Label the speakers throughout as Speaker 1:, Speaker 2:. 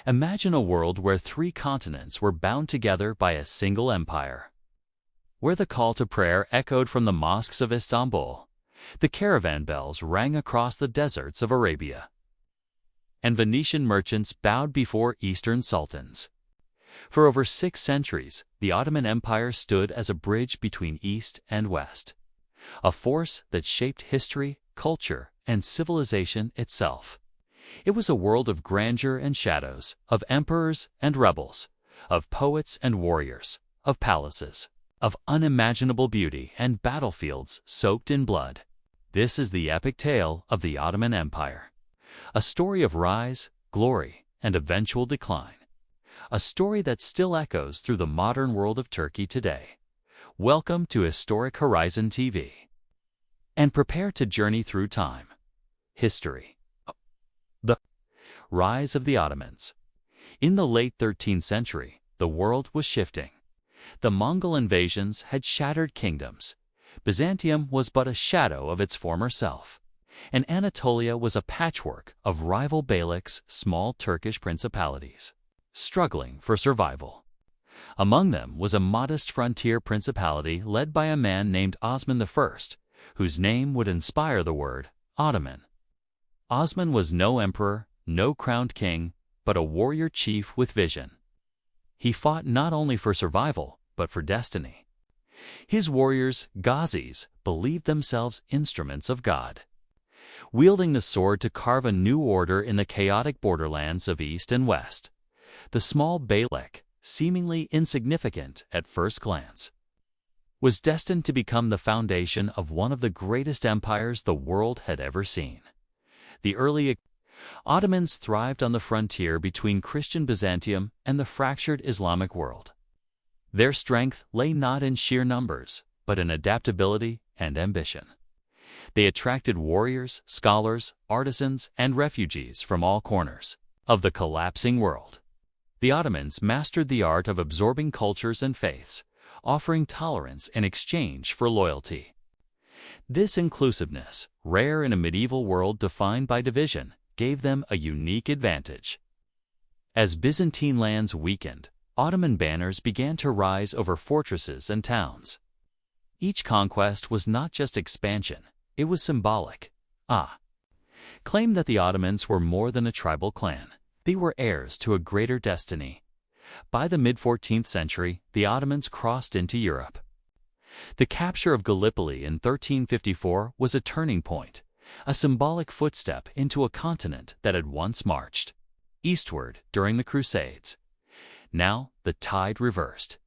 Speaker 1: Imagine a world where three continents were bound together by a single empire, where the call to prayer echoed from the mosques of Istanbul, the caravan bells rang across the deserts of Arabia, and Venetian merchants bowed before Eastern sultans. For over 6 centuries, the Ottoman Empire stood as a bridge between East and West, a force that shaped history, culture, and civilization itself. It was a world of grandeur and shadows, of emperors and rebels, of poets and warriors, of palaces, of unimaginable beauty and battlefields soaked in blood. This is the epic tale of the Ottoman Empire, a story of rise, glory, and eventual decline. A story that still echoes through the modern world of Turkey today. Welcome to Historic Horizon TV. And prepare to journey through time. History. The rise of the Ottomans. In the late 13th century, the world was shifting. The Mongol invasions had shattered kingdoms. Byzantium was but a shadow of its former self, and Anatolia was a patchwork of rival beyliks, small Turkish principalities, struggling for survival. Among them was a modest frontier principality led by a man named Osman I, whose name would inspire the word Ottoman. Osman was no emperor, no crowned king, but a warrior chief with vision. He fought not only for survival, but for destiny. His warriors, Ghazis, believed themselves instruments of God, wielding the sword to carve a new order in the chaotic borderlands of East and West. The small beylik, seemingly insignificant at first glance, was destined to become the foundation of one of the greatest empires the world had ever seen. The early Ottomans thrived on the frontier between Christian Byzantium and the fractured Islamic world. Their strength lay not in sheer numbers, but in adaptability and ambition. They attracted warriors, scholars, artisans, and refugees from all corners of the collapsing world. The Ottomans mastered the art of absorbing cultures and faiths, offering tolerance in exchange for loyalty. This inclusiveness, rare in a medieval world defined by division, gave them a unique advantage. As Byzantine lands weakened, Ottoman banners began to rise over fortresses and towns. Each conquest was not just expansion, it was symbolic. Claimed that the Ottomans were more than a tribal clan. They were heirs to a greater destiny. By the mid-14th century, the Ottomans crossed into Europe. The capture of Gallipoli in 1354 was a turning point, a symbolic footstep into a continent that had once marched eastward during the Crusades. Now, the tide reversed.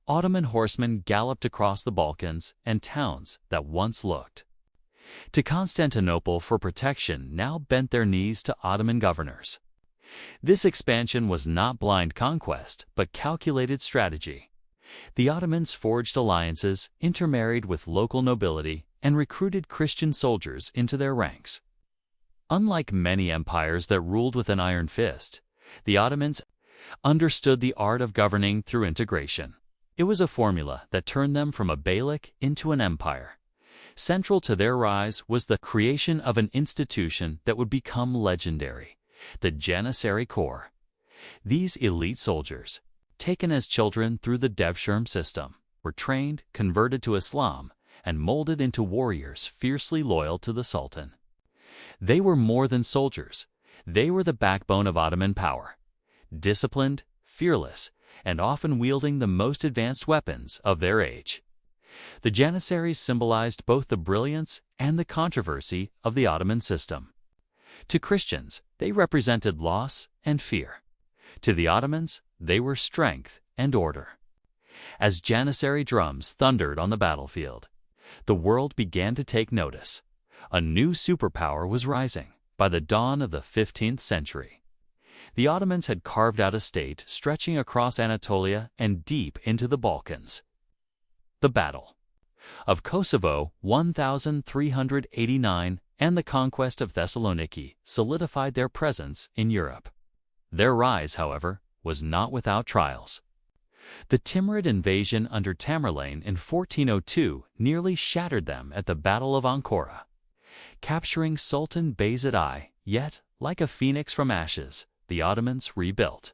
Speaker 1: Ottoman horsemen galloped across the Balkans, and towns that once looked to Constantinople for protection now bent their knees to Ottoman governors. This expansion was not blind conquest, but calculated strategy. The Ottomans forged alliances, intermarried with local nobility, and recruited Christian soldiers into their ranks. Unlike many empires that ruled with an iron fist, the Ottomans understood the art of governing through integration. It was a formula that turned them from a beylik into an empire. Central to their rise was the creation of an institution that would become legendary: the Janissary Corps. These elite soldiers, taken as children through the Devshirme system, were trained, converted to Islam, and molded into warriors fiercely loyal to the Sultan. They were more than soldiers. They were the backbone of Ottoman power, disciplined, fearless, and often wielding the most advanced weapons of their age. The Janissaries symbolized both the brilliance and the controversy of the Ottoman system. To Christians, they represented loss and fear. To the Ottomans, they were strength and order. As Janissary drums thundered on the battlefield, the world began to take notice. A new superpower was rising. By the dawn of the 15th century, the Ottomans had carved out a state stretching across Anatolia and deep into the Balkans. The Battle of Kosovo, 1389, and the conquest of Thessaloniki solidified their presence in Europe. Their rise, however, was not without trials. The Timurid invasion under Tamerlane in 1402 nearly shattered them at the Battle of Ankara. Capturing Sultan Bayezid I, yet, like a phoenix from ashes, the Ottomans rebuilt.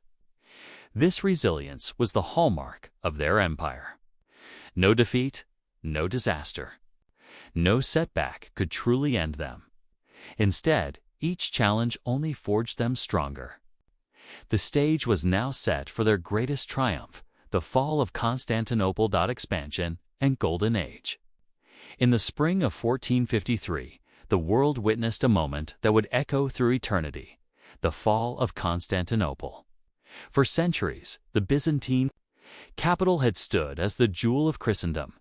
Speaker 1: This resilience was the hallmark of their empire. No defeat, no disaster, no setback could truly end them. Instead, each challenge only forged them stronger. The stage was now set for their greatest triumph, the Fall of Constantinople. Expansion and Golden Age. In the spring of 1453, the world witnessed a moment that would echo through eternity, the Fall of Constantinople. For centuries, the Byzantine capital had stood as the jewel of Christendom,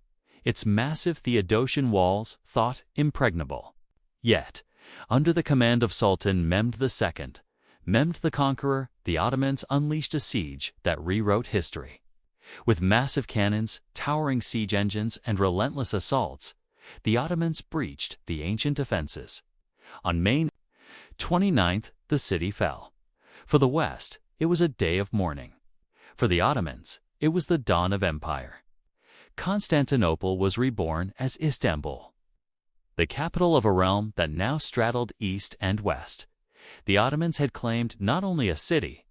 Speaker 1: its massive Theodosian walls thought impregnable. Yet, under the command of Sultan Mehmed II, Mehmed the Conqueror, the Ottomans unleashed a siege that rewrote history. With massive cannons, towering siege engines, and relentless assaults, the Ottomans breached the ancient defenses. On May 29th, the city fell. For the West, it was a day of mourning. For the Ottomans, it was the dawn of empire. Constantinople was reborn as Istanbul, the capital of a realm that now straddled east and west. The Ottomans had claimed not only a city,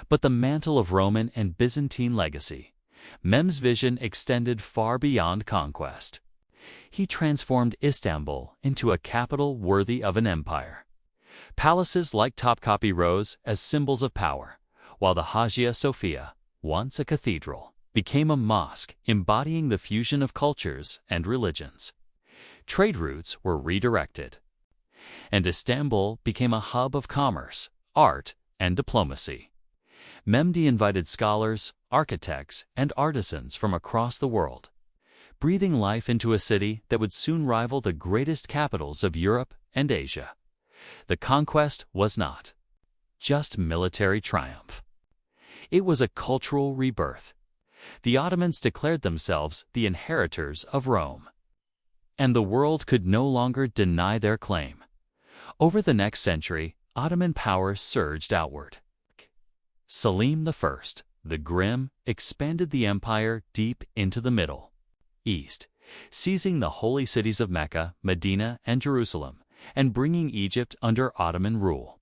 Speaker 1: but the mantle of Roman and Byzantine legacy. Mehmed's vision extended far beyond conquest. He transformed Istanbul into a capital worthy of an empire. Palaces like Topkapi rose as symbols of power, while the Hagia Sophia, once a cathedral, became a mosque embodying the fusion of cultures and religions. Trade routes were redirected, and Istanbul became a hub of commerce, art, and diplomacy. Mehmed invited scholars, architects, and artisans from across the world, breathing life into a city that would soon rival the greatest capitals of Europe and Asia. The conquest was not just military triumph. It was a cultural rebirth. The Ottomans declared themselves the inheritors of Rome, and the world could no longer deny their claim. Over the next century, Ottoman power surged outward. Suleiman I, the Grim, expanded the empire deep into the Middle East, seizing the holy cities of Mecca, Medina, and Jerusalem, and bringing Egypt under Ottoman rule.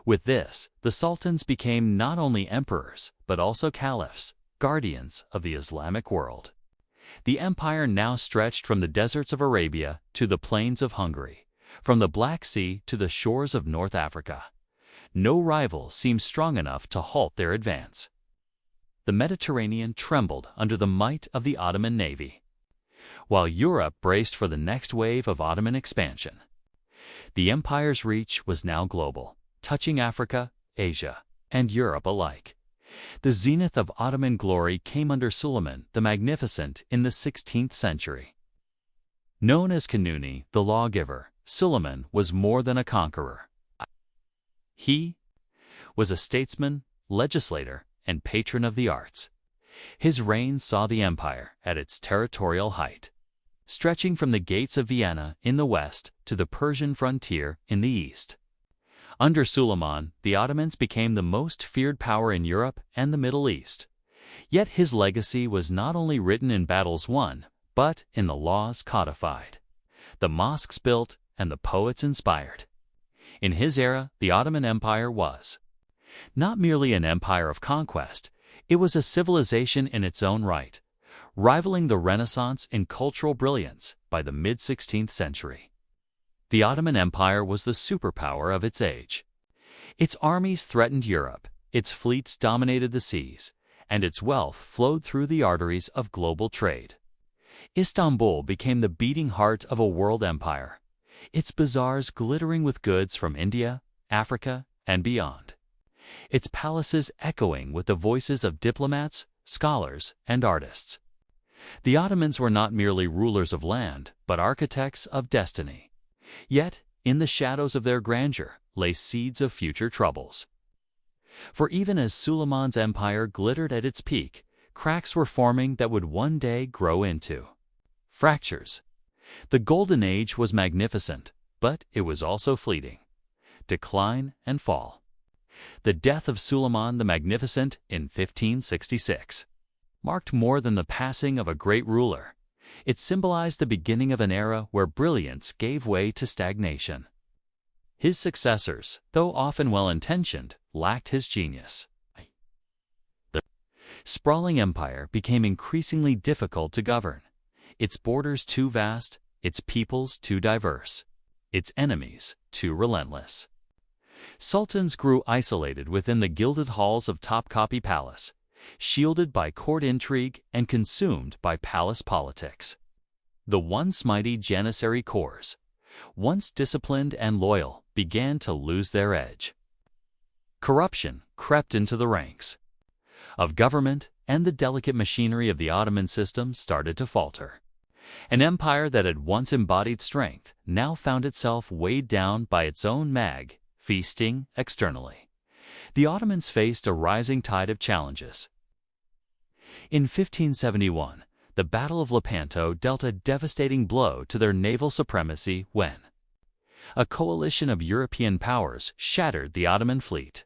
Speaker 1: With this, the sultans became not only emperors, but also caliphs, guardians of the Islamic world. The empire now stretched from the deserts of Arabia to the plains of Hungary, from the Black Sea to the shores of North Africa. No rival seemed strong enough to halt their advance. The Mediterranean trembled under the might of the Ottoman navy, while Europe braced for the next wave of Ottoman expansion. The empire's reach was now global, touching Africa, Asia, and Europe alike. The zenith of Ottoman glory came under Suleiman the Magnificent in the 16th century. Known as Kanuni, the lawgiver, Suleiman was more than a conqueror. He was a statesman, legislator, and patron of the arts. His reign saw the empire at its territorial height, stretching from the gates of Vienna in the west to the Persian frontier in the east. Under Suleiman, the Ottomans became the most feared power in Europe and the Middle East. Yet his legacy was not only written in battles won, but in the laws codified, the mosques built, and the poets inspired. In his era, the Ottoman Empire was not merely an empire of conquest, it was a civilization in its own right, rivaling the Renaissance in cultural brilliance by the mid-16th century. The Ottoman Empire was the superpower of its age. Its armies threatened Europe, its fleets dominated the seas, and its wealth flowed through the arteries of global trade. Istanbul became the beating heart of a world empire, its bazaars glittering with goods from India, Africa, and beyond, its palaces echoing with the voices of diplomats, scholars, and artists. The Ottomans were not merely rulers of land, but architects of destiny. Yet, in the shadows of their grandeur lay seeds of future troubles. For even as Suleiman's empire glittered at its peak, cracks were forming that would one day grow into fractures. The Golden Age was magnificent, but it was also fleeting. Decline and fall. The death of Suleiman the Magnificent in 1566 marked more than the passing of a great ruler. It symbolized the beginning of an era where brilliance gave way to stagnation. His successors, though often well-intentioned, lacked his genius. The sprawling empire became increasingly difficult to govern. Its borders too vast, its peoples too diverse, its enemies too relentless. Sultans grew isolated within the gilded halls of Topkapi Palace, shielded by court intrigue and consumed by palace politics. The once mighty Janissary corps, once disciplined and loyal, began to lose their edge. Corruption crept into the ranks of government, and the delicate machinery of the Ottoman system started to falter. An empire that had once embodied strength now found itself weighed down by its own feasting externally. The Ottomans faced a rising tide of challenges. In 1571, the Battle of Lepanto dealt a devastating blow to their naval supremacy when a coalition of European powers shattered the Ottoman fleet.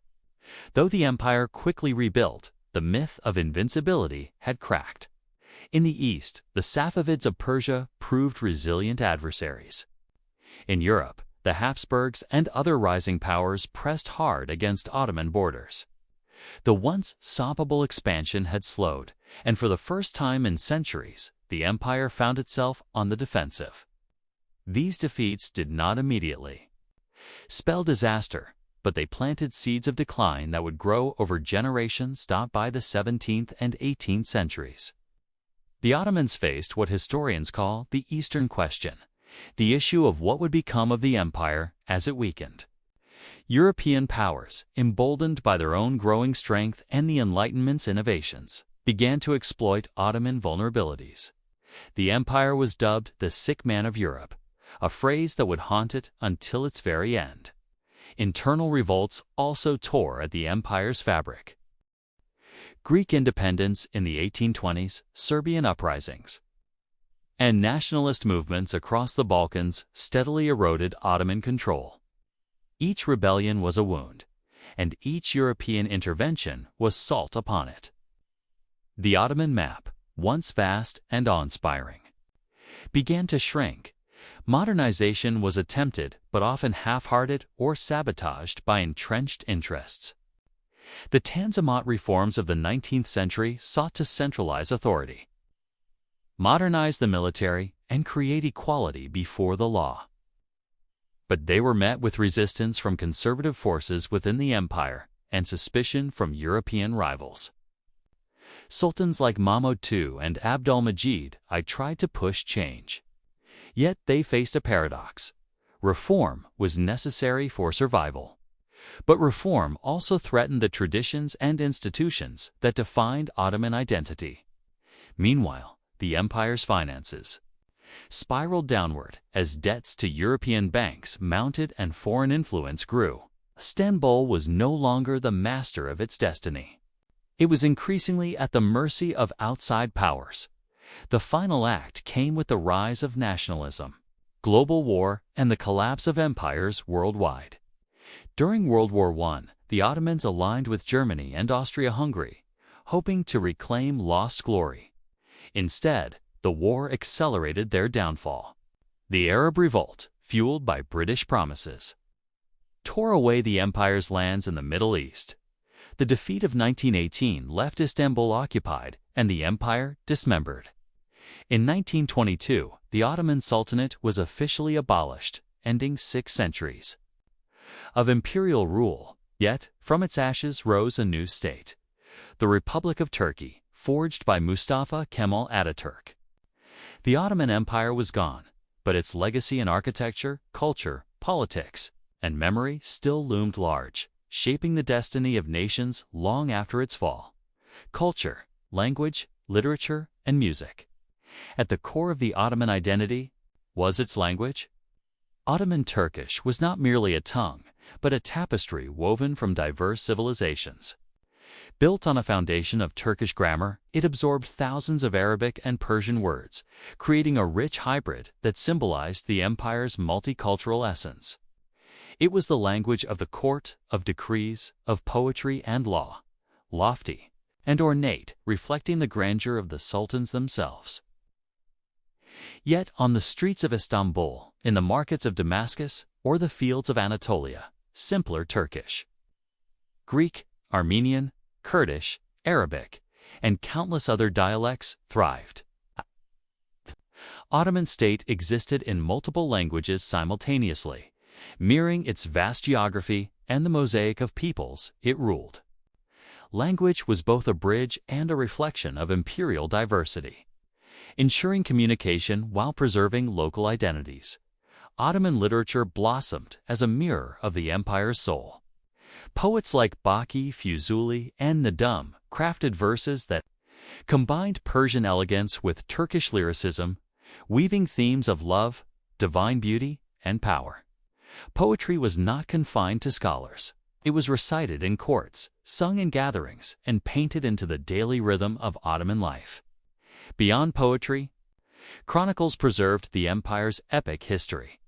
Speaker 1: Though the empire quickly rebuilt, the myth of invincibility had cracked. In the east, the Safavids of Persia proved resilient adversaries. In Europe, the Habsburgs and other rising powers pressed hard against Ottoman borders. The once stoppable expansion had slowed, and for the first time in centuries, the empire found itself on the defensive. These defeats did not immediately spell disaster, but they planted seeds of decline that would grow over generations by the 17th and 18th centuries. The Ottomans faced what historians call the Eastern Question, the issue of what would become of the empire as it weakened. European powers, emboldened by their own growing strength and the Enlightenment's innovations, began to exploit Ottoman vulnerabilities. The empire was dubbed the sick man of Europe, a phrase that would haunt it until its very end. Internal revolts also tore at the empire's fabric. Greek independence in the 1820s, Serbian uprisings, and nationalist movements across the Balkans steadily eroded Ottoman control. Each rebellion was a wound, and each European intervention was salt upon it. The Ottoman map, once vast and awe-inspiring, began to shrink. Modernization was attempted, but often half-hearted or sabotaged by entrenched interests. The Tanzimat reforms of the 19th century sought to centralize authority, modernize the military, and create equality before the law. But they were met with resistance from conservative forces within the empire and suspicion from European rivals. Sultans like Mahmud II and Abdul-Majid I tried to push change. Yet they faced a paradox. Reform was necessary for survival. But reform also threatened the traditions and institutions that defined Ottoman identity. Meanwhile, the empire's finances spiraled downward as debts to European banks mounted and foreign influence grew. Istanbul was no longer the master of its destiny. It was increasingly at the mercy of outside powers. The final act came with the rise of nationalism, global war, and the collapse of empires worldwide. During World War I, the Ottomans aligned with Germany and Austria-Hungary, hoping to reclaim lost glory. Instead, the war accelerated their downfall. The Arab Revolt, fueled by British promises, tore away the empire's lands in the Middle East. The defeat of 1918 left Istanbul occupied and the empire dismembered. In 1922, the Ottoman Sultanate was officially abolished, ending 6 centuries of imperial rule. Yet, from its ashes rose a new state, the Republic of Turkey, forged by Mustafa Kemal Ataturk. The Ottoman Empire was gone, but its legacy in architecture, culture, politics, and memory still loomed large, shaping the destiny of nations long after its fall. Culture, language, literature, and music. At the core of the Ottoman identity was its language. Ottoman Turkish was not merely a tongue, but a tapestry woven from diverse civilizations. Built on a foundation of Turkish grammar, it absorbed thousands of Arabic and Persian words, creating a rich hybrid that symbolized the empire's multicultural essence. It was the language of the court, of decrees, of poetry and law, lofty and ornate, reflecting the grandeur of the sultans themselves. Yet on the streets of Istanbul, in the markets of Damascus or the fields of Anatolia, simpler Turkish. Greek, Armenian, Kurdish, Arabic, and countless other dialects thrived. The Ottoman state existed in multiple languages simultaneously, mirroring its vast geography and the mosaic of peoples it ruled. Language was both a bridge and a reflection of imperial diversity. Ensuring communication while preserving local identities, Ottoman literature blossomed as a mirror of the empire's soul. Poets like Baki, Fuzuli, and Nadum crafted verses that combined Persian elegance with Turkish lyricism, weaving themes of love, divine beauty, and power. Poetry was not confined to scholars. It was recited in courts, sung in gatherings, and painted into the daily rhythm of Ottoman life. Beyond poetry, chronicles preserved the empire's epic history,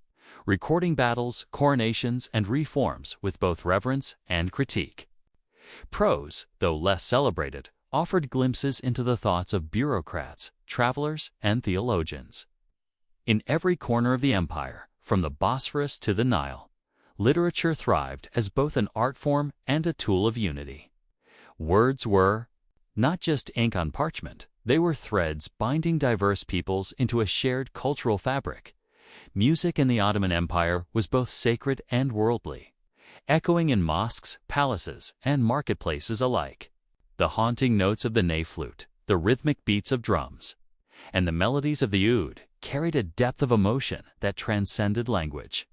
Speaker 1: recording battles, coronations, and reforms with both reverence and critique. Prose, though less celebrated, offered glimpses into the thoughts of bureaucrats, travelers, and theologians. In every corner of the empire, from the Bosphorus to the Nile, literature thrived as both an art form and a tool of unity. Words were not just ink on parchment, they were threads binding diverse peoples into a shared cultural fabric. Music in the Ottoman Empire was both sacred and worldly, echoing in mosques, palaces, and marketplaces alike. The haunting notes of the ney flute, the rhythmic beats of drums, and the melodies of the oud carried a depth of emotion that transcended language.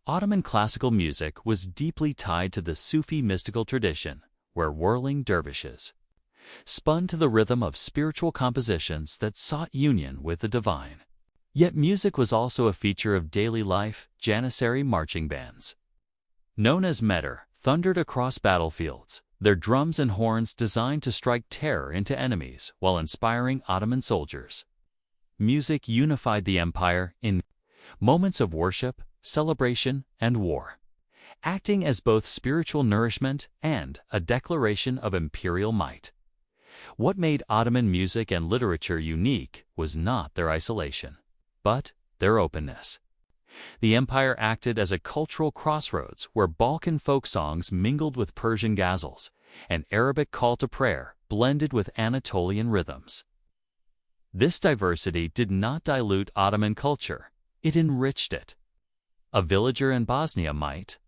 Speaker 1: Ottoman classical music was deeply tied to the Sufi mystical tradition, where whirling dervishes spun to the rhythm of spiritual compositions that sought union with the divine. Yet music was also a feature of daily life. Janissary marching bands, known as Medr, thundered across battlefields, their drums and horns designed to strike terror into enemies while inspiring Ottoman soldiers. Music unified the empire in moments of worship, celebration, and war, acting as both spiritual nourishment and a declaration of imperial might. What made Ottoman music and literature unique was not their isolation, but their openness. The empire acted as a cultural crossroads where Balkan folk songs mingled with Persian ghazals, and Arabic call to prayer blended with Anatolian rhythms. This diversity did not dilute Ottoman culture, it enriched it. A villager in Bosnia might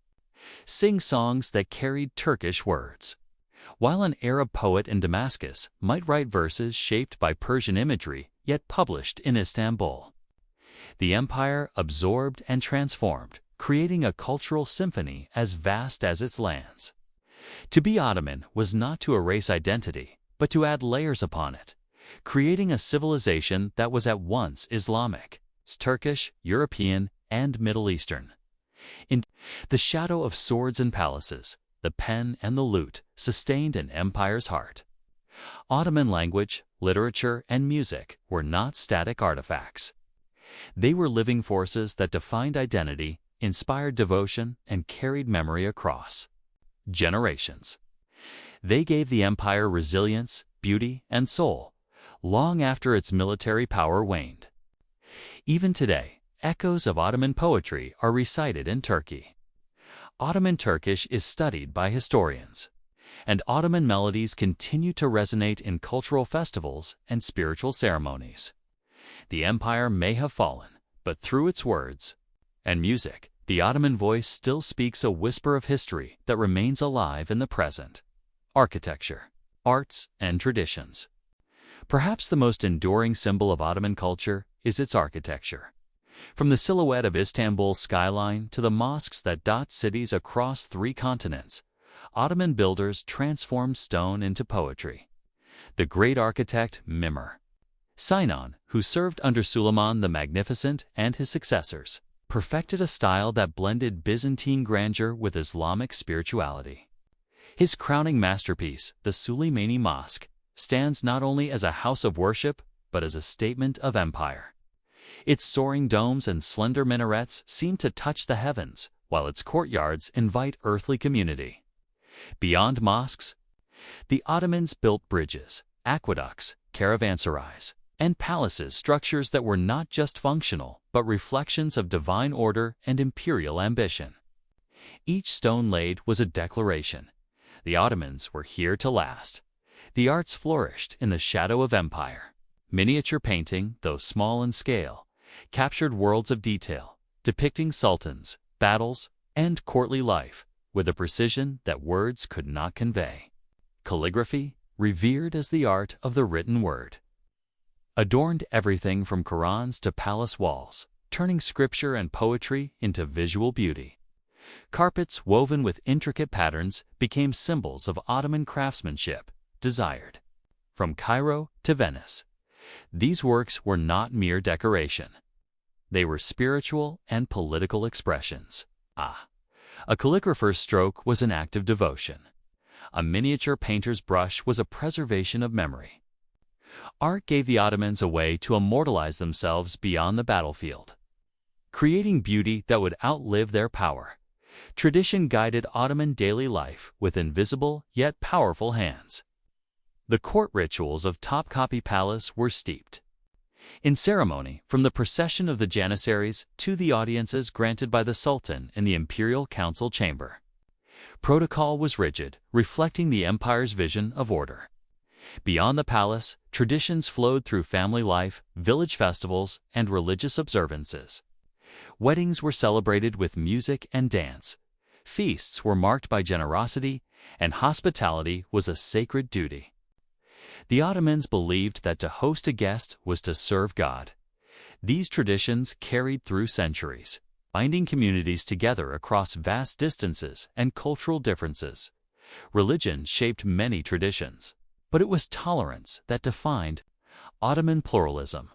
Speaker 1: sing songs that carried Turkish words, while an Arab poet in Damascus might write verses shaped by Persian imagery yet published in Istanbul. The empire absorbed and transformed, creating a cultural symphony as vast as its lands. To be Ottoman was not to erase identity, but to add layers upon it, creating a civilization that was at once Islamic, Turkish, European, and Middle Eastern. In the shadow of swords and palaces, the pen and the lute sustained an empire's heart. Ottoman language, literature, and music were not static artifacts. They were living forces that defined identity, inspired devotion, and carried memory across generations. They gave the empire resilience, beauty, and soul, long after its military power waned. Even today, echoes of Ottoman poetry are recited in Turkey. Ottoman Turkish is studied by historians, and Ottoman melodies continue to resonate in cultural festivals and spiritual ceremonies. The empire may have fallen, but through its words and music, the Ottoman voice still speaks a whisper of history that remains alive in the present. Architecture, arts, and traditions. Perhaps the most enduring symbol of Ottoman culture is its architecture. From the silhouette of Istanbul's skyline to the mosques that dot cities across 3 continents, Ottoman builders transformed stone into poetry. The great architect Mimar Sinan, who served under Suleiman the Magnificent and his successors, perfected a style that blended Byzantine grandeur with Islamic spirituality. His crowning masterpiece, the Suleimani Mosque, stands not only as a house of worship, but as a statement of empire. Its soaring domes and slender minarets seem to touch the heavens, while its courtyards invite earthly community. Beyond mosques, the Ottomans built bridges, aqueducts, caravanserais, and palaces, structures that were not just functional, but reflections of divine order and imperial ambition. Each stone laid was a declaration. The Ottomans were here to last. The arts flourished in the shadow of empire. Miniature painting, though small in scale, captured worlds of detail, depicting sultans, battles, and courtly life with a precision that words could not convey. Calligraphy, revered as the art of the written word, adorned everything from Qurans to palace walls, turning scripture and poetry into visual beauty. Carpets woven with intricate patterns became symbols of Ottoman craftsmanship, desired. From Cairo to Venice, these works were not mere decoration. They were spiritual and political expressions. A calligrapher's stroke was an act of devotion. A miniature painter's brush was a preservation of memory. Art gave the Ottomans a way to immortalize themselves beyond the battlefield, creating beauty that would outlive their power. Tradition guided Ottoman daily life with invisible yet powerful hands. The court rituals of Topkapi Palace were steeped in ceremony, from the procession of the Janissaries to the audiences granted by the Sultan in the imperial council chamber. Protocol was rigid, reflecting the empire's vision of order. Beyond the palace, traditions flowed through family life, village festivals, and religious observances. Weddings were celebrated with music and dance. Feasts were marked by generosity, and hospitality was a sacred duty. The Ottomans believed that to host a guest was to serve God. These traditions carried through centuries, binding communities together across vast distances and cultural differences. Religion shaped many traditions, but it was tolerance that defined Ottoman pluralism.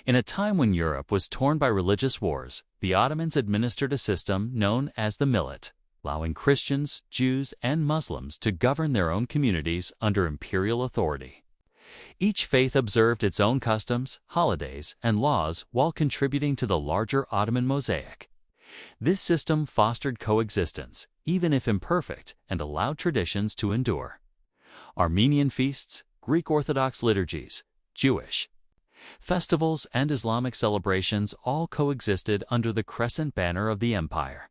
Speaker 1: In a time when Europe was torn by religious wars, the Ottomans administered a system known as the millet, allowing Christians, Jews, and Muslims to govern their own communities under imperial authority. Each faith observed its own customs, holidays, and laws while contributing to the larger Ottoman mosaic. This system fostered coexistence, even if imperfect, and allowed traditions to endure. Armenian feasts, Greek Orthodox liturgies, Jewish festivals, and Islamic celebrations all coexisted under the crescent banner of the empire.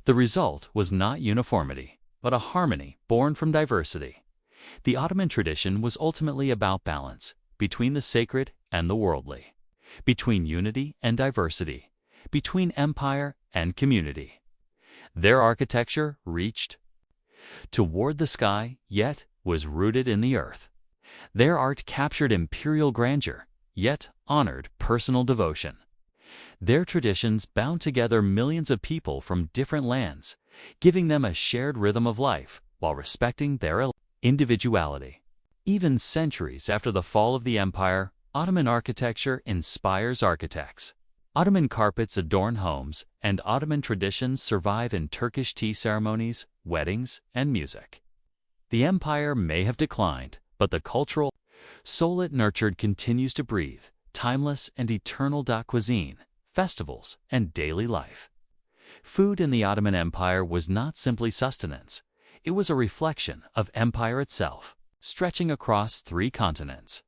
Speaker 1: The result was not uniformity, but a harmony born from diversity. The Ottoman tradition was ultimately about balance between the sacred and the worldly, between unity and diversity, between empire and community. Their architecture reached toward the sky, yet was rooted in the earth. Their art captured imperial grandeur, yet honored personal devotion. Their traditions bound together millions of people from different lands, giving them a shared rhythm of life while respecting their individuality. Even centuries after the fall of the empire, Ottoman architecture inspires architects. Ottoman carpets adorn homes, and Ottoman traditions survive in Turkish tea ceremonies, weddings, and music. The empire may have declined, but the cultural soul it nurtured continues to breathe, timeless and eternal. Cuisine, festivals, and daily life. Food in the Ottoman Empire was not simply sustenance. It was a reflection of empire itself, stretching across 3 continents.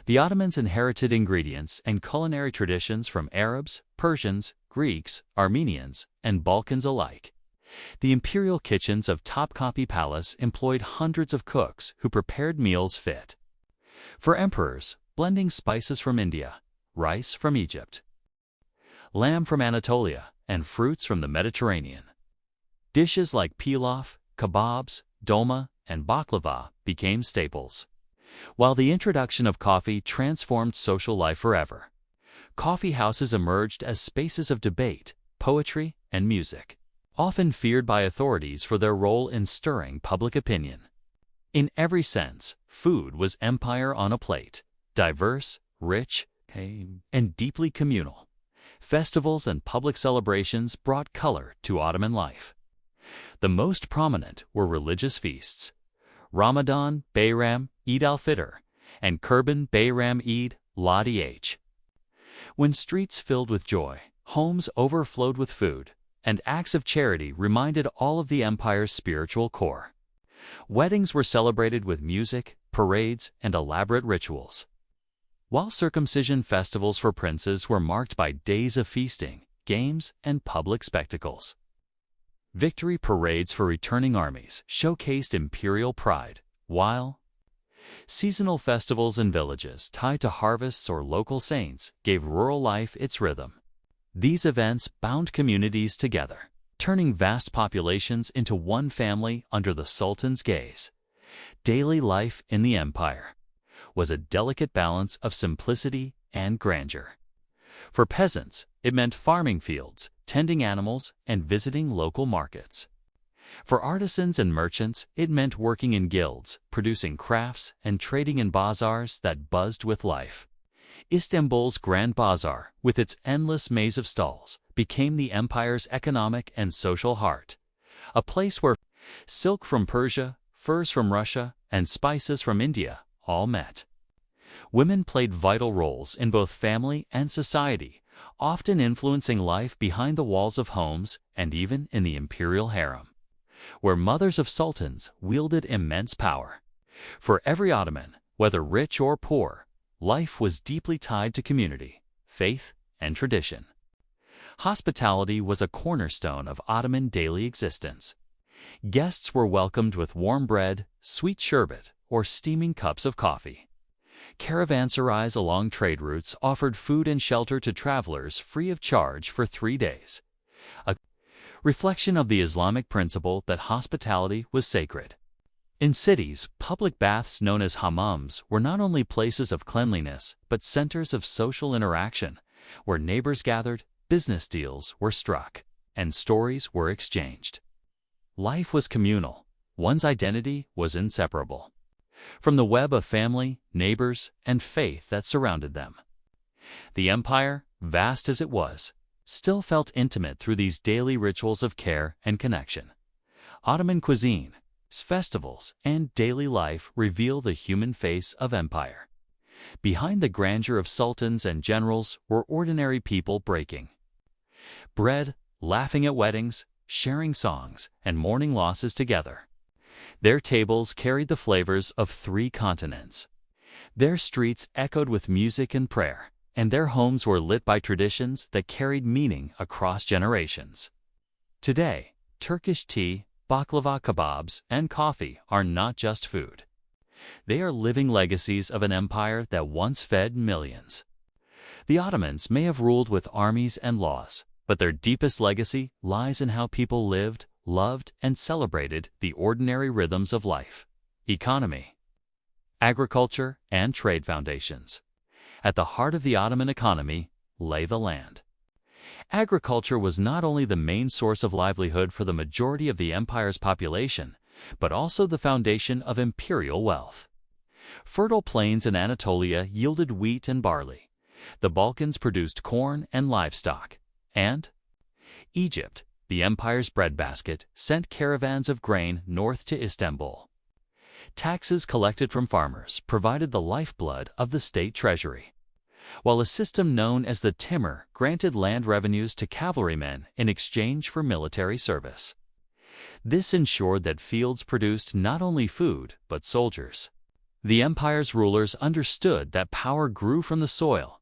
Speaker 1: The Ottomans inherited ingredients and culinary traditions from Arabs, Persians, Greeks, Armenians, and Balkans alike. The imperial kitchens of Topkapi Palace employed hundreds of cooks who prepared meals fit for emperors, blending spices from India, rice from Egypt, lamb from Anatolia, and fruits from the Mediterranean. Dishes like pilaf, kebabs, dolma, and baklava became staples. While the introduction of coffee transformed social life forever, coffee houses emerged as spaces of debate, poetry, and music, often feared by authorities for their role in stirring public opinion. In every sense, food was empire on a plate, diverse, rich, and deeply communal. Festivals and public celebrations brought color to Ottoman life. The most prominent were religious feasts: Ramadan, Bayram, Eid al-Fitr, and Kurban Bayram Eid al-Adha. When streets filled with joy, homes overflowed with food, and acts of charity reminded all of the empire's spiritual core. Weddings were celebrated with music, parades, and elaborate rituals. while circumcision festivals for princes were marked by days of feasting, games, and public spectacles. Victory parades for returning armies showcased imperial pride, while seasonal festivals in villages tied to harvests or local saints gave rural life its rhythm. These events bound communities together, turning vast populations into one family under the Sultan's gaze. Daily life in the empire was a delicate balance of simplicity and grandeur. For peasants, it meant farming fields, tending animals, and visiting local markets. For artisans and merchants, it meant working in guilds, producing crafts, and trading in bazaars that buzzed with life. Istanbul's Grand Bazaar, with its endless maze of stalls, became the empire's economic and social heart, a place where silk from Persia, furs from Russia, and spices from India all met. Women played vital roles in both family and society, often influencing life behind the walls of homes and even in the imperial harem, where mothers of sultans wielded immense power. For every Ottoman, whether rich or poor, life was deeply tied to community, faith, and tradition. Hospitality was a cornerstone of Ottoman daily existence. Guests were welcomed with warm bread, sweet sherbet, or steaming cups of coffee. Caravanserais along trade routes offered food and shelter to travelers free of charge for 3 days, a reflection of the Islamic principle that hospitality was sacred. In cities, public baths known as hammams were not only places of cleanliness but centers of social interaction, where neighbors gathered, business deals were struck, and stories were exchanged. Life was communal. One's identity was inseparable from the web of family, neighbors, and faith that surrounded them. The empire, vast as it was, still felt intimate through these daily rituals of care and connection. Ottoman cuisine, festivals, and daily life reveal the human face of empire. Behind the grandeur of sultans and generals were ordinary people breaking bread, laughing at weddings, sharing songs, and mourning losses together. Their tables carried the flavors of 3 continents. Their streets echoed with music and prayer, and their homes were lit by traditions that carried meaning across generations. Today, Turkish tea, baklava kebabs, and coffee are not just food. They are living legacies of an empire that once fed millions. The Ottomans may have ruled with armies and laws, but their deepest legacy lies in how people lived, loved, and celebrated the ordinary rhythms of life. Economy, agriculture, and trade foundations. At the heart of the Ottoman economy lay the land. Agriculture was not only the main source of livelihood for the majority of the empire's population, but also the foundation of imperial wealth. Fertile plains in Anatolia yielded wheat and barley. The Balkans produced corn and livestock. And Egypt, the empire's breadbasket, sent caravans of grain north to Istanbul. Taxes collected from farmers provided the lifeblood of the state treasury, while a system known as the timur granted land revenues to cavalrymen in exchange for military service. This ensured that fields produced not only food but soldiers. The empire's rulers understood that power grew from the soil,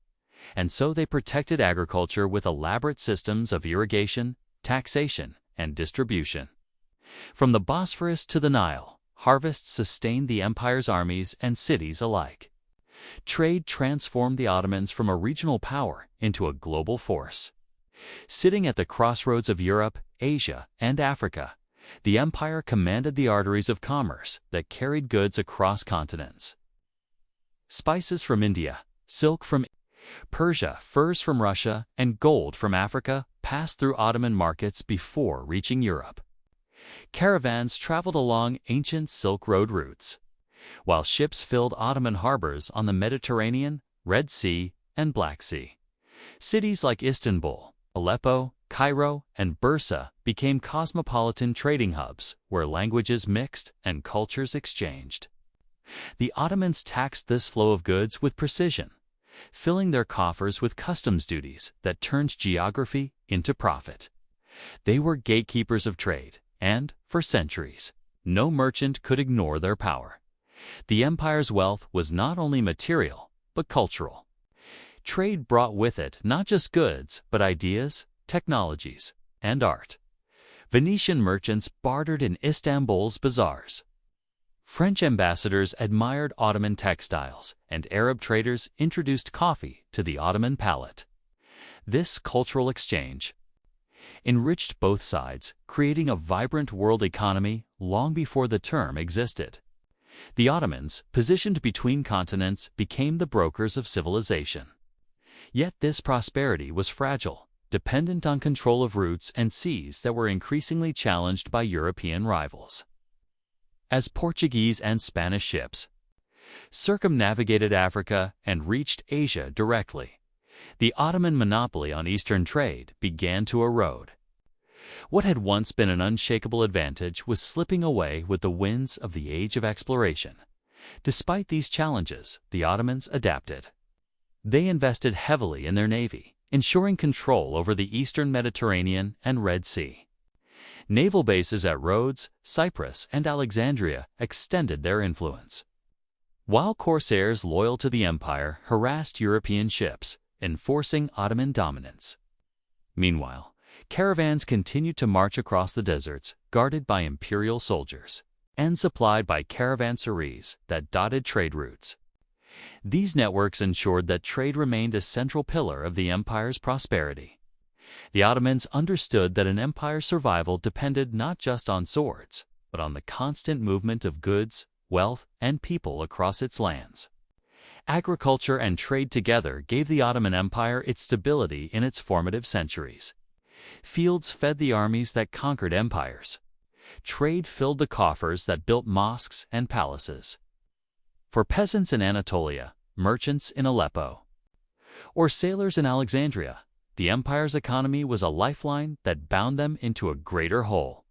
Speaker 1: and so they protected agriculture with elaborate systems of irrigation, taxation, and distribution. From the Bosphorus to the Nile, harvests sustained the empire's armies and cities alike. Trade transformed the Ottomans from a regional power into a global force. Sitting at the crossroads of Europe, Asia, and Africa, the empire commanded the arteries of commerce that carried goods across continents. Spices from India, silk from Persia, furs from Russia, and gold from Africa passed through Ottoman markets before reaching Europe. Caravans traveled along ancient Silk Road routes, while ships filled Ottoman harbors on the Mediterranean, Red Sea, and Black Sea. Cities like Istanbul, Aleppo, Cairo, and Bursa became cosmopolitan trading hubs where languages mixed and cultures exchanged. The Ottomans taxed this flow of goods with precision, filling their coffers with customs duties that turned geography into profit. They were gatekeepers of trade, and, for centuries, no merchant could ignore their power. The empire's wealth was not only material, but cultural. Trade brought with it not just goods, but ideas, technologies, and art. Venetian merchants bartered in Istanbul's bazaars. French ambassadors admired Ottoman textiles, and Arab traders introduced coffee to the Ottoman palate. This cultural exchange enriched both sides, creating a vibrant world economy long before the term existed. The Ottomans, positioned between continents, became the brokers of civilization. Yet this prosperity was fragile, dependent on control of routes and seas that were increasingly challenged by European rivals. As Portuguese and Spanish ships circumnavigated Africa and reached Asia directly, the Ottoman monopoly on Eastern trade began to erode. What had once been an unshakable advantage was slipping away with the winds of the age of exploration. Despite these challenges, the Ottomans adapted. They invested heavily in their navy, ensuring control over the eastern Mediterranean and Red Sea. Naval bases at Rhodes, Cyprus, and Alexandria extended their influence, while corsairs loyal to the empire harassed European ships, enforcing Ottoman dominance. Meanwhile, caravans continued to march across the deserts, guarded by imperial soldiers, and supplied by caravanserais that dotted trade routes. These networks ensured that trade remained a central pillar of the empire's prosperity. The Ottomans understood that an empire's survival depended not just on swords, but on the constant movement of goods, wealth, and people across its lands. Agriculture and trade together gave the Ottoman Empire its stability in its formative centuries. Fields fed the armies that conquered empires. Trade filled the coffers that built mosques and palaces. For peasants in Anatolia, merchants in Aleppo, or sailors in Alexandria, the empire's economy was a lifeline that bound them into a greater whole.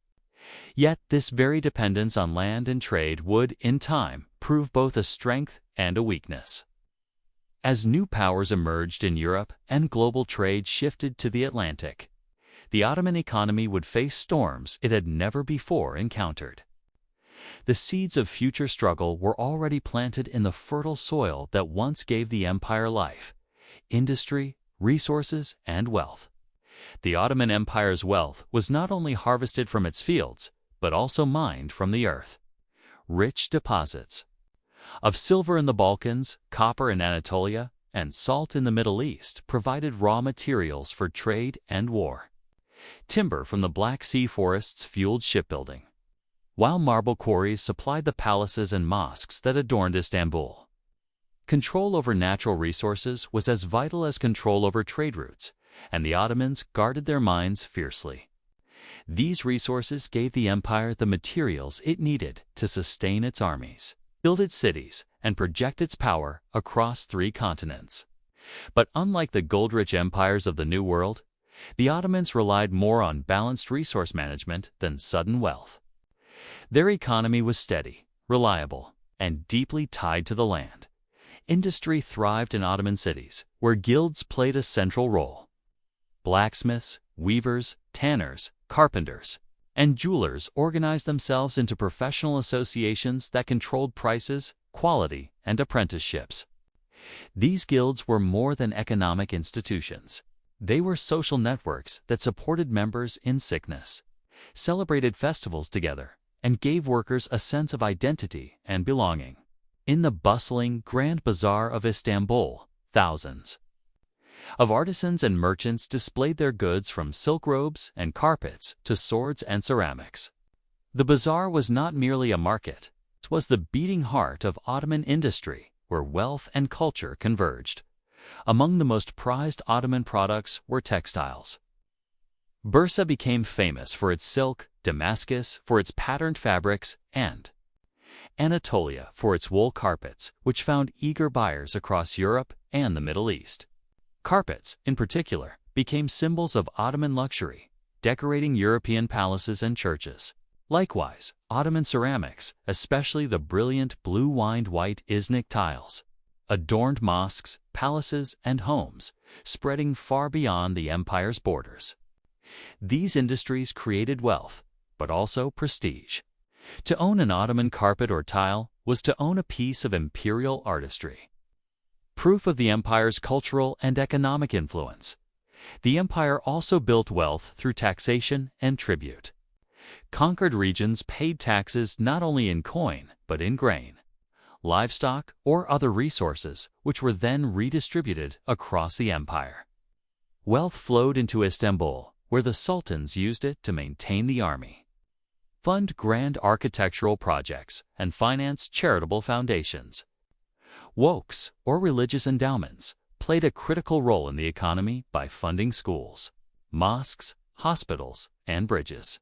Speaker 1: Yet this very dependence on land and trade would, in time, prove both a strength and a weakness. As new powers emerged in Europe and global trade shifted to the Atlantic, the Ottoman economy would face storms it had never before encountered. The seeds of future struggle were already planted in the fertile soil that once gave the empire life, industry, resources, and wealth. The Ottoman Empire's wealth was not only harvested from its fields, but also mined from the earth. Rich deposits of silver in the Balkans, copper in Anatolia, and salt in the Middle East provided raw materials for trade and war. Timber from the Black Sea forests fueled shipbuilding, while marble quarries supplied the palaces and mosques that adorned Istanbul. Control over natural resources was as vital as control over trade routes, and the Ottomans guarded their mines fiercely. These resources gave the empire the materials it needed to sustain its armies, build its cities, and project its power across 3 continents. But unlike the gold-rich empires of the New World, the Ottomans relied more on balanced resource management than sudden wealth. Their economy was steady, reliable, and deeply tied to the land. Industry thrived in Ottoman cities, where guilds played a central role. Blacksmiths, weavers, tanners, carpenters, and jewelers organized themselves into professional associations that controlled prices, quality, and apprenticeships. These guilds were more than economic institutions. They were social networks that supported members in sickness, celebrated festivals together, and gave workers a sense of identity and belonging. In the bustling Grand Bazaar of Istanbul, thousands of artisans and merchants displayed their goods from silk robes and carpets to swords and ceramics. The bazaar was not merely a market, it was the beating heart of Ottoman industry, where wealth and culture converged. Among the most prized Ottoman products were textiles. Bursa became famous for its silk, Damascus for its patterned fabrics, and Anatolia for its wool carpets, which found eager buyers across Europe and the Middle East. Carpets, in particular, became symbols of Ottoman luxury, decorating European palaces and churches. Likewise, Ottoman ceramics, especially the brilliant blue-wined white Iznik tiles, adorned mosques, palaces, and homes, spreading far beyond the empire's borders. These industries created wealth, but also prestige. To own an Ottoman carpet or tile was to own a piece of imperial artistry. proof of the empire's cultural and economic influence. The empire also built wealth through taxation and tribute. Conquered regions paid taxes not only in coin, but in grain, livestock, or other resources, which were then redistributed across the empire. Wealth flowed into Istanbul, where the sultans used it to maintain the army, fund grand architectural projects, and finance charitable foundations. Wakfs, or religious endowments, played a critical role in the economy by funding schools, mosques, hospitals, and bridges.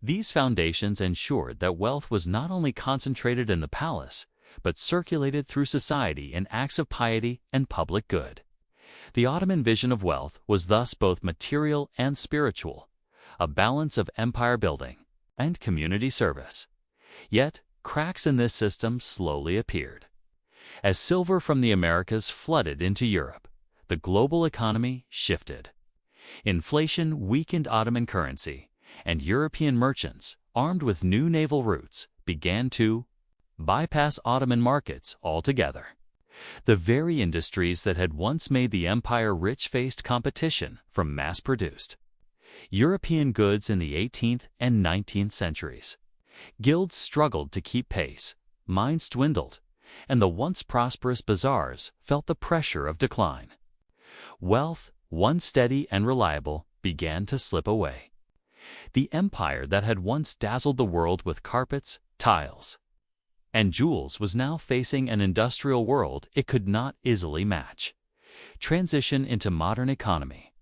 Speaker 1: These foundations ensured that wealth was not only concentrated in the palace, but circulated through society in acts of piety and public good. The Ottoman vision of wealth was thus both material and spiritual, a balance of empire building and community service. Yet, cracks in this system slowly appeared. As silver from the Americas flooded into Europe, the global economy shifted. Inflation weakened Ottoman currency, and European merchants, armed with new naval routes, began to bypass Ottoman markets altogether. The very industries that had once made the empire rich faced competition from mass-produced European goods in the 18th and 19th centuries. Guilds struggled to keep pace, mines dwindled, and the once prosperous bazaars felt the pressure of decline. Wealth, once steady and reliable, began to slip away. The empire that had once dazzled the world with carpets, tiles, and jewels was now facing an industrial world it could not easily match. Transition into modern economy.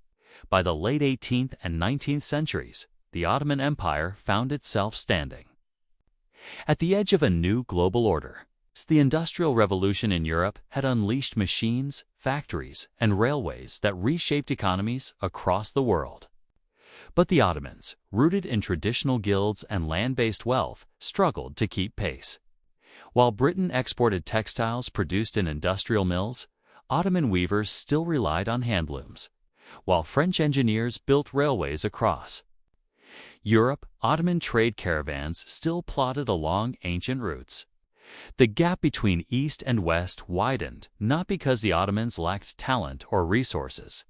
Speaker 1: By the late 18th and 19th centuries, the Ottoman Empire found itself standing at the edge of a new global order. The Industrial Revolution in Europe had unleashed machines, factories, and railways that reshaped economies across the world. But the Ottomans, rooted in traditional guilds and land-based wealth, struggled to keep pace. While Britain exported textiles produced in industrial mills, Ottoman weavers still relied on handlooms, while French engineers built railways across Europe. Ottoman trade caravans still plodded along ancient routes. The gap between East and West widened not because the Ottomans lacked talent or resources,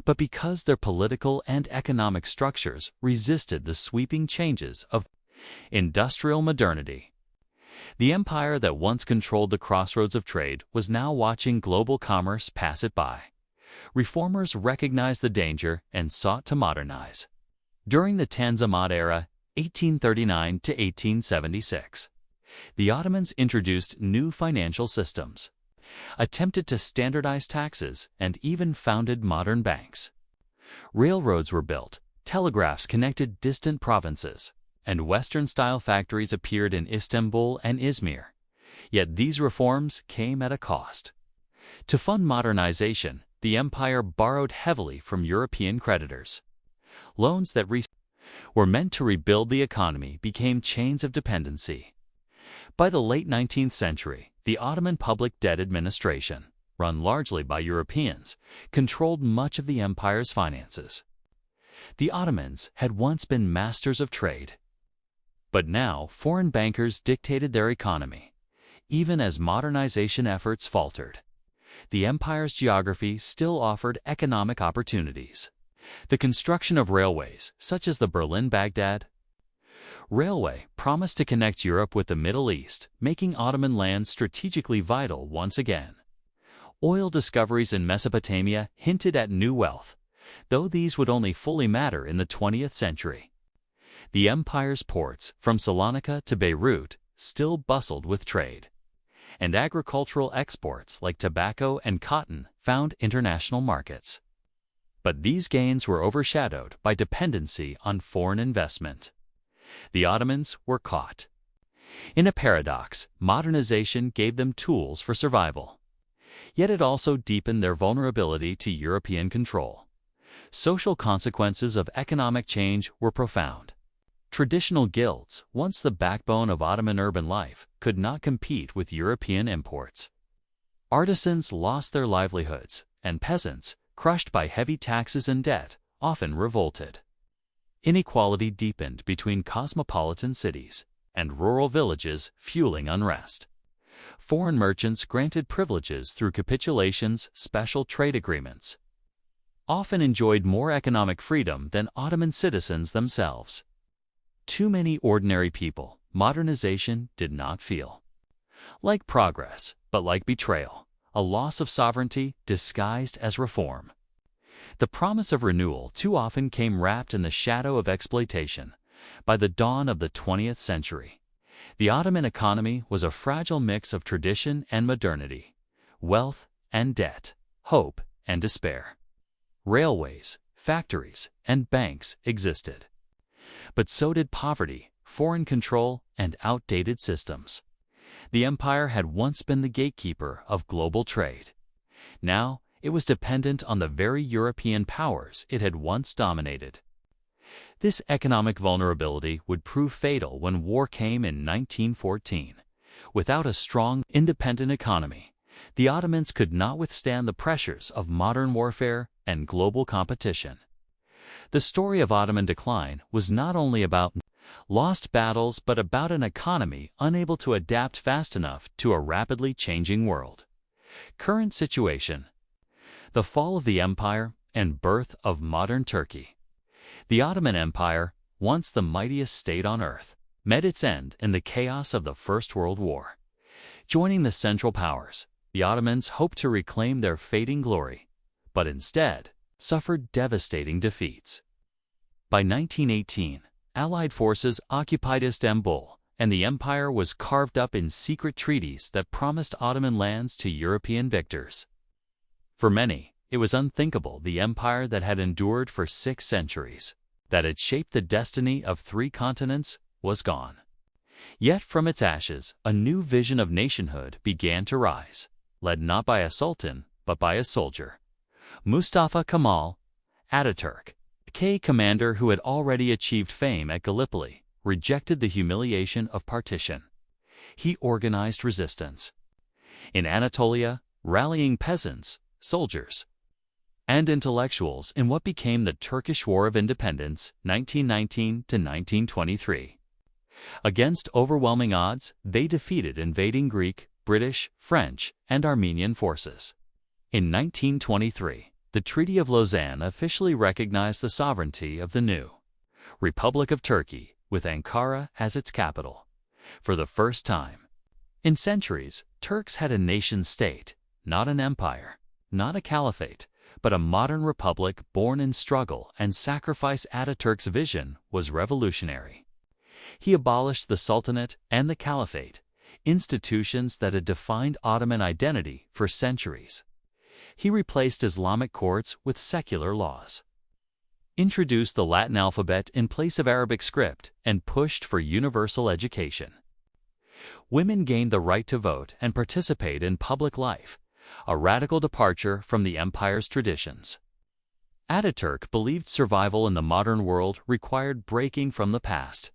Speaker 1: but because their political and economic structures resisted the sweeping changes of industrial modernity. The empire that once controlled the crossroads of trade was now watching global commerce pass it by. Reformers recognized the danger and sought to modernize. During the Tanzimat era, 1839 to 1876, the Ottomans introduced new financial systems, attempted to standardize taxes, and even founded modern banks. Railroads were built, telegraphs connected distant provinces, and Western-style factories appeared in Istanbul and Izmir. Yet these reforms came at a cost. To fund modernization, the empire borrowed heavily from European creditors. Loans that were meant to rebuild the economy became chains of dependency. By the late 19th century, the Ottoman Public Debt Administration, run largely by Europeans, controlled much of the empire's finances. The Ottomans had once been masters of trade, but now foreign bankers dictated their economy. Even as modernization efforts faltered, the empire's geography still offered economic opportunities. The construction of railways, such as the Berlin-Baghdad Railway, promised to connect Europe with the Middle East, making Ottoman lands strategically vital once again. Oil discoveries in Mesopotamia hinted at new wealth, though these would only fully matter in the 20th century. The empire's ports, from Salonika to Beirut, still bustled with trade, and agricultural exports like tobacco and cotton found international markets. But these gains were overshadowed by dependency on foreign investment. The Ottomans were caught in a paradox. Modernization gave them tools for survival, yet it also deepened their vulnerability to European control. Social consequences of economic change were profound. Traditional guilds, once the backbone of Ottoman urban life, could not compete with European imports. Artisans lost their livelihoods, and peasants, crushed by heavy taxes and debt, often revolted. Inequality deepened between cosmopolitan cities and rural villages, fueling unrest. Foreign merchants granted privileges through capitulations, special trade agreements, often enjoyed more economic freedom than Ottoman citizens themselves. Too many ordinary people, modernization did not feel like progress, but like betrayal, a loss of sovereignty disguised as reform. The promise of renewal too often came wrapped in the shadow of exploitation. By the dawn of the 20th century, the Ottoman economy was a fragile mix of tradition and modernity, wealth and debt, hope and despair. Railways, factories, and banks existed. But so did poverty, foreign control, and outdated systems. The empire had once been the gatekeeper of global trade. Now, it was dependent on the very European powers it had once dominated. This economic vulnerability would prove fatal when war came in 1914. Without a strong, independent economy, the Ottomans could not withstand the pressures of modern warfare and global competition. The story of Ottoman decline was not only about lost battles but about an economy unable to adapt fast enough to a rapidly changing world. Current situation: the fall of the empire and birth of modern Turkey. The Ottoman Empire, once the mightiest state on earth, met its end in the chaos of the First World War. Joining the Central Powers, the Ottomans hoped to reclaim their fading glory, but instead suffered devastating defeats. By 1918, Allied forces occupied Istanbul, and the empire was carved up in secret treaties that promised Ottoman lands to European victors. For many, it was unthinkable the empire that had endured for 6 centuries, that had shaped the destiny of 3 continents, was gone. Yet from its ashes, a new vision of nationhood began to rise, led not by a sultan, but by a soldier. Mustafa Kemal Ataturk, a commander who had already achieved fame at Gallipoli, rejected the humiliation of partition. He organized resistance in Anatolia, rallying peasants, soldiers, and intellectuals in what became the Turkish War of Independence, 1919 to 1923. Against overwhelming odds, they defeated invading Greek, British, French, and Armenian forces. In 1923, the Treaty of Lausanne officially recognized the sovereignty of the new Republic of Turkey, with Ankara as its capital. For the first time in centuries, Turks had a nation-state, not an empire, not a caliphate, but a modern republic born in struggle and sacrifice. Ataturk's vision was revolutionary. He abolished the Sultanate and the Caliphate, institutions that had defined Ottoman identity for centuries. He replaced Islamic courts with secular laws, introduced the Latin alphabet in place of Arabic script, and pushed for universal education. Women gained the right to vote and participate in public life, a radical departure from the empire's traditions. Ataturk believed survival in the modern world required breaking from the past.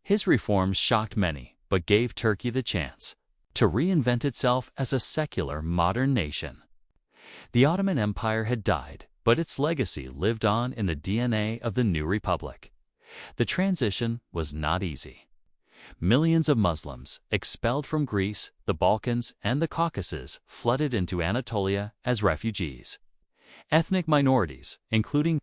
Speaker 1: His reforms shocked many, but gave Turkey the chance to reinvent itself as a secular, modern nation. The Ottoman Empire had died, but its legacy lived on in the DNA of the new republic. The transition was not easy. Millions of Muslims, expelled from Greece, the Balkans, and the Caucasus, flooded into Anatolia as refugees. Ethnic minorities, including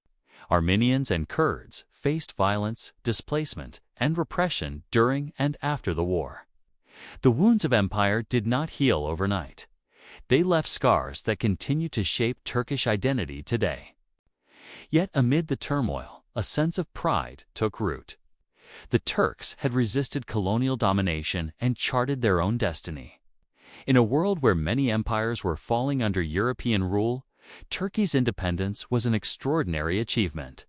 Speaker 1: Armenians and Kurds, faced violence, displacement, and repression during and after the war. The wounds of empire did not heal overnight. They left scars that continue to shape Turkish identity today. Yet amid the turmoil, a sense of pride took root. The Turks had resisted colonial domination and charted their own destiny. In a world where many empires were falling under European rule, Turkey's independence was an extraordinary achievement.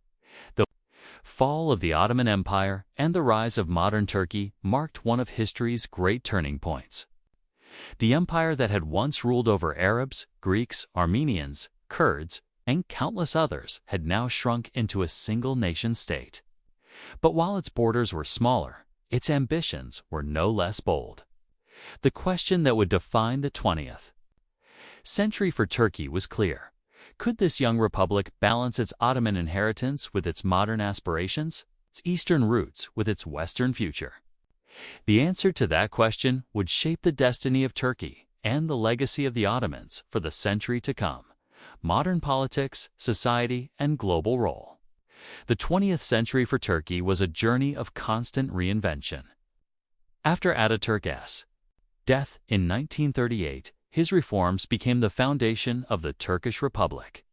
Speaker 1: The fall of the Ottoman Empire and the rise of modern Turkey marked one of history's great turning points. The empire that had once ruled over Arabs, Greeks, Armenians, Kurds, and countless others had now shrunk into a single nation-state. But while its borders were smaller, its ambitions were no less bold. The question that would define the 20th century for Turkey was clear. Could this young republic balance its Ottoman inheritance with its modern aspirations, its Eastern roots with its Western future? The answer to that question would shape the destiny of Turkey and the legacy of the Ottomans for the century to come: modern politics, society, and global role. The 20th century for Turkey was a journey of constant reinvention. After Ataturk's death in 1938, his reforms became the foundation of the Turkish Republic.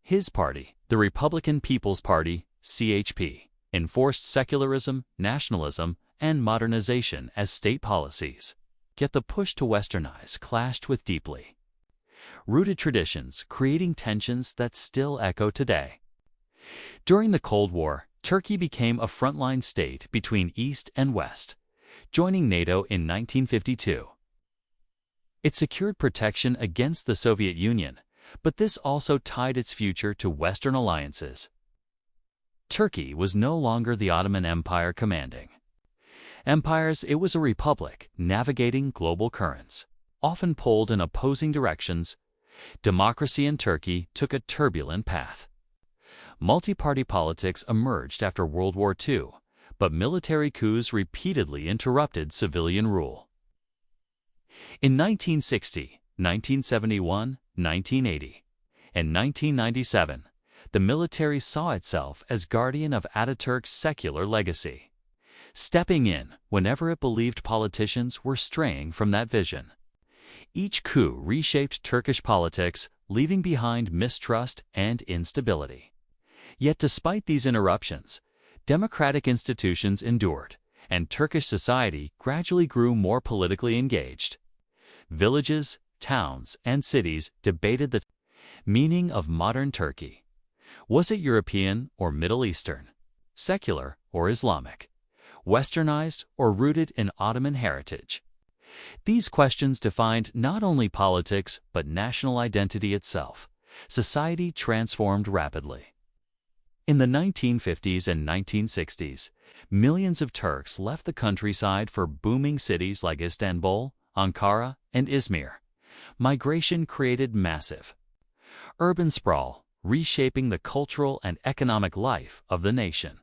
Speaker 1: His party, the Republican People's Party, CHP, enforced secularism, nationalism, and modernization as state policies. Yet the push to westernize clashed with deeply rooted traditions, creating tensions that still echo today. During the Cold War, Turkey became a frontline state between East and West, joining NATO in 1952. It secured protection against the Soviet Union, but this also tied its future to Western alliances. Turkey was no longer the Ottoman Empire commanding empires. It was a republic navigating global currents, often pulled in opposing directions. Democracy in Turkey took a turbulent path. Multi-party politics emerged after World War II, but military coups repeatedly interrupted civilian rule. In 1960, 1971, 1980, and 1997, the military saw itself as guardian of Ataturk's secular legacy, stepping in whenever it believed politicians were straying from that vision. Each coup reshaped Turkish politics, leaving behind mistrust and instability. Yet despite these interruptions, democratic institutions endured, and Turkish society gradually grew more politically engaged. Villages, towns, and cities debated the meaning of modern Turkey. Was it European or Middle Eastern? Secular or Islamic? Westernized or rooted in Ottoman heritage? These questions defined not only politics but national identity itself. Society transformed rapidly. In the 1950s and 1960s, millions of Turks left the countryside for booming cities like Istanbul, Ankara, and Izmir. Migration created massive urban sprawl, reshaping the cultural and economic life of the nation.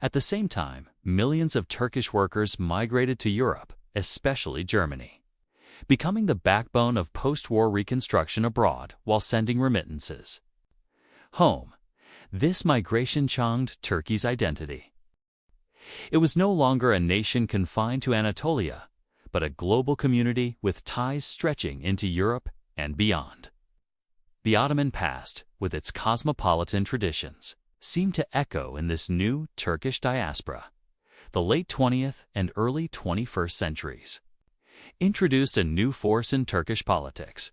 Speaker 1: At the same time, millions of Turkish workers migrated to Europe, especially Germany, becoming the backbone of post-war reconstruction abroad while sending remittances home. This migration changed Turkey's identity. It was no longer a nation confined to Anatolia, but a global community with ties stretching into Europe and beyond. The Ottoman past, with its cosmopolitan traditions, seemed to echo in this new Turkish diaspora. The late 20th and early 21st centuries introduced a new force in Turkish politics: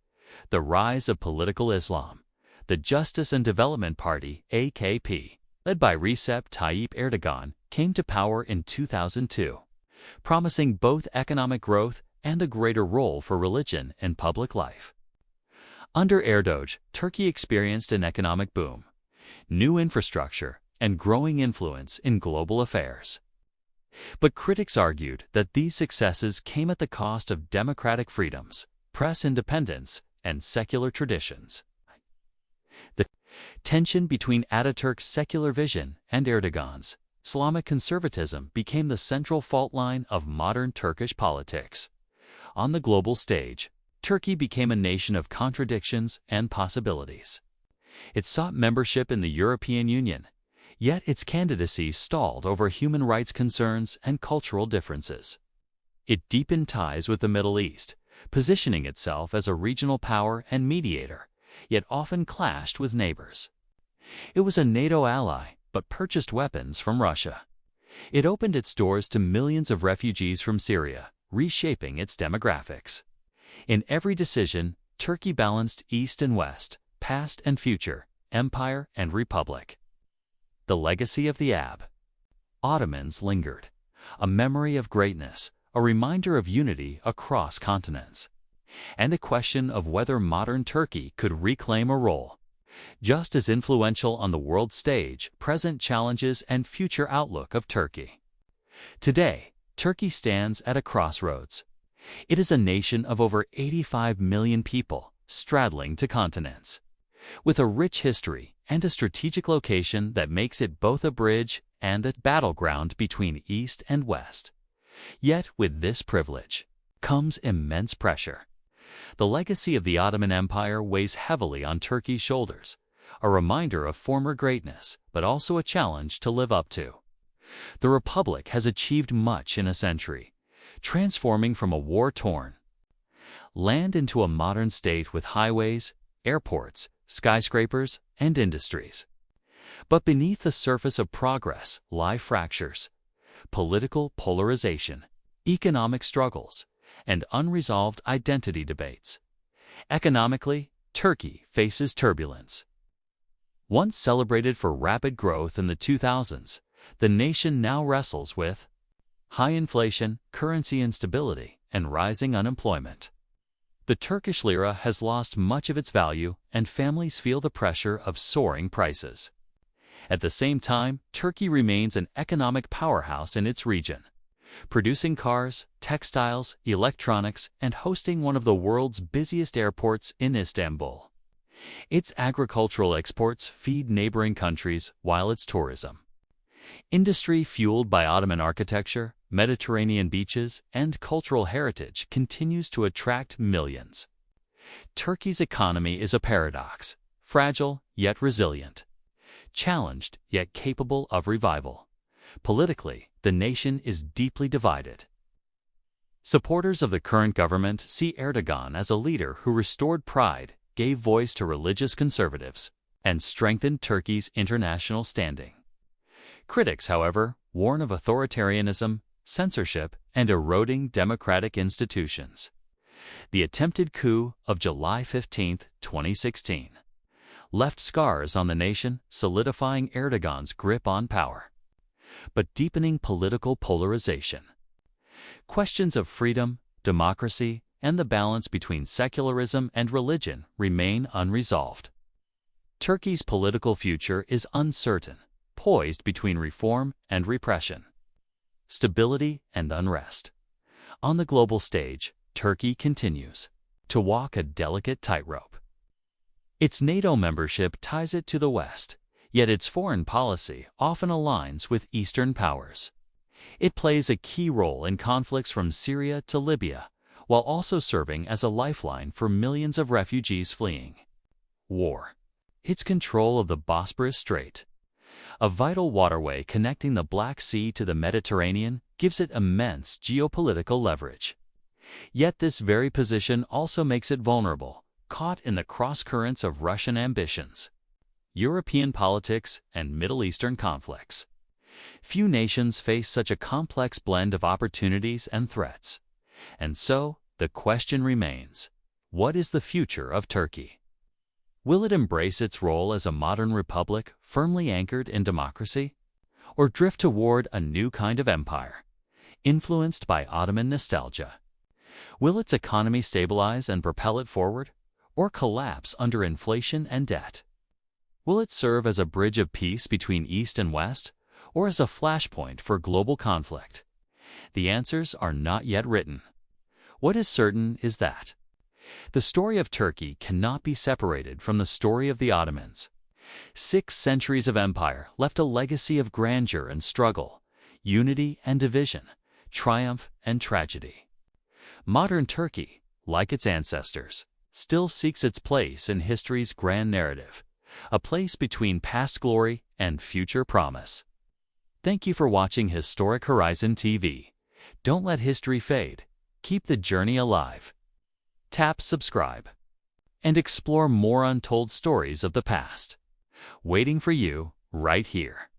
Speaker 1: the rise of political Islam. The Justice and Development Party, AKP, led by Recep Tayyip Erdogan, came to power in 2002, promising both economic growth and a greater role for religion in public life. Under Erdogan, Turkey experienced an economic boom, new infrastructure, and growing influence in global affairs. But critics argued that these successes came at the cost of democratic freedoms, press independence, and secular traditions. The tension between Ataturk's secular vision and Erdogan's Islamic conservatism became the central fault line of modern Turkish politics. On the global stage, Turkey became a nation of contradictions and possibilities. It sought membership in the European Union, yet its candidacy stalled over human rights concerns and cultural differences. It deepened ties with the Middle East, positioning itself as a regional power and mediator, yet often clashed with neighbors. It was a NATO ally, but purchased weapons from Russia. It opened its doors to millions of refugees from Syria, reshaping its demographics. In every decision, Turkey balanced East and West, past and future, empire and republic. The legacy of the Ottomans lingered, a memory of greatness, a reminder of unity across continents, and a question of whether modern Turkey could reclaim a role just as influential on the world stage. Present challenges and future outlook of Turkey. Today, Turkey stands at a crossroads. It is a nation of over 85 million people, straddling two continents, with a rich history and a strategic location that makes it both a bridge and a battleground between East and West. Yet, with this privilege comes immense pressure. The legacy of the Ottoman Empire weighs heavily on Turkey's shoulders, a reminder of former greatness, but also a challenge to live up to. The Republic has achieved much in a century, transforming from a war-torn land into a modern state with highways, airports, skyscrapers, and industries. But beneath the surface of progress lie fractures, political polarization, economic struggles, and unresolved identity debates. Economically, Turkey faces turbulence. Once celebrated for rapid growth in the 2000s, the nation now wrestles with high inflation, currency instability, and rising unemployment. The Turkish lira has lost much of its value, and families feel the pressure of soaring prices. At the same time, Turkey remains an economic powerhouse in its region, producing cars, textiles, electronics, and hosting one of the world's busiest airports in Istanbul. Its agricultural exports feed neighboring countries, while its tourism industry, fueled by Ottoman architecture, Mediterranean beaches, and cultural heritage, continues to attract millions. Turkey's economy is a paradox, fragile yet resilient, challenged yet capable of revival. Politically, the nation is deeply divided. Supporters of the current government see Erdogan as a leader who restored pride, gave voice to religious conservatives, and strengthened Turkey's international standing. Critics, however, warn of authoritarianism, censorship, and eroding democratic institutions. The attempted coup of July 15, 2016, left scars on the nation, solidifying Erdogan's grip on power, but deepening political polarization. Questions of freedom, democracy, and the balance between secularism and religion remain unresolved. Turkey's political future is uncertain, poised between reform and repression, stability and unrest. On the global stage, Turkey continues to walk a delicate tightrope. Its NATO membership ties it to the West, yet its foreign policy often aligns with Eastern powers. It plays a key role in conflicts from Syria to Libya, while also serving as a lifeline for millions of refugees fleeing war. Its control of the Bosporus Strait, a vital waterway connecting the Black Sea to the Mediterranean, gives it immense geopolitical leverage. Yet this very position also makes it vulnerable, caught in the cross-currents of Russian ambitions, European politics, and Middle Eastern conflicts. Few nations face such a complex blend of opportunities and threats. And so, the question remains, what is the future of Turkey? Will it embrace its role as a modern republic firmly anchored in democracy, or drift toward a new kind of empire, influenced by Ottoman nostalgia? Will its economy stabilize and propel it forward, or collapse under inflation and debt? Will it serve as a bridge of peace between East and West, or as a flashpoint for global conflict? The answers are not yet written. What is certain is that the story of Turkey cannot be separated from the story of the Ottomans. 6 centuries of empire left a legacy of grandeur and struggle, unity and division, triumph and tragedy. Modern Turkey, like its ancestors, still seeks its place in history's grand narrative, a place between past glory and future promise. Thank you for watching Historic Horizon TV. Don't let history fade. Keep the journey alive. Tap subscribe and explore more untold stories of the past, waiting for you right here.